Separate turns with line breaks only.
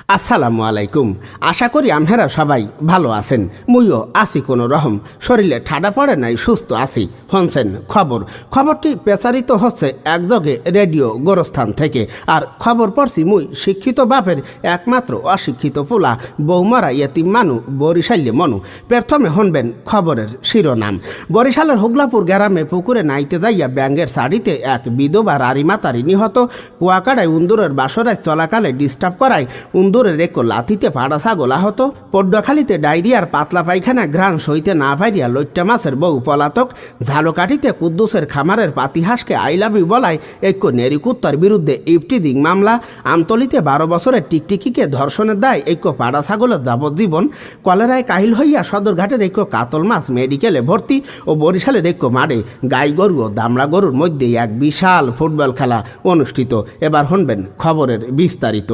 আসসালামু আলাইকুম। আশা করি আমহেরা সবাই ভালো আছেন। মুইও আছি কোনো রকম, শরীরে ঠাডা পড়ে নাই, সুস্থ আছি। শুনছেন খবরটি প্রচারিত হচ্ছে একযোগে রেডিও গোরস্থান থেকে। আর খবর পড়ছি মুই শিক্ষিত বাপের একমাত্র অশিক্ষিত পোলা, বৌমারা ইয়েতিম মানু, বরিশাল্যে মনু। প্রথমে শুনবেন খবরের শিরোনাম। বরিশালের হুগলাপুর গ্রামে পুকুরে নাইতে যাইয়া ব্যাঙ্গের শাড়িতে এক বিধবা রারিমাতারি নিহত। কুয়াকাড়ায় উন্দুরের বাসরায় চলাকালে ডিস্টার্ব করায় উন্দুরের এক লাথিতে পাড়া ছাগল আহত। পড্ডখালিতে ডায়রিয়ার পাতলা পায়খানা ঘ্রাণ সইতে না পাইয়া লইট্টা মাছের বউ পলাতক। ঝালকাঠিতে কুদ্দুসের খামারের পাতিহাসকে আই লাভ ইউ বলায় এক নেরিকুত্তার বিরুদ্ধে ইফটিজিং মামলা। আমতলিতে 12 বছরের টিকটিকিকে ধর্ষণের দায় এক পাড়া ছাগলের যাবজ্জীবন। কলেরায় কাহিল হইয়া সদরঘাটের এক কাতল মাছ মেডিকেলে ভর্তি। ও বরিশালের এক মাঠে গাই গরু ও দামড়া গরুর মধ্যে এক বিশাল ফুটবল খেলা অনুষ্ঠিত। এবার শুনবেন খবরের বিস্তারিত।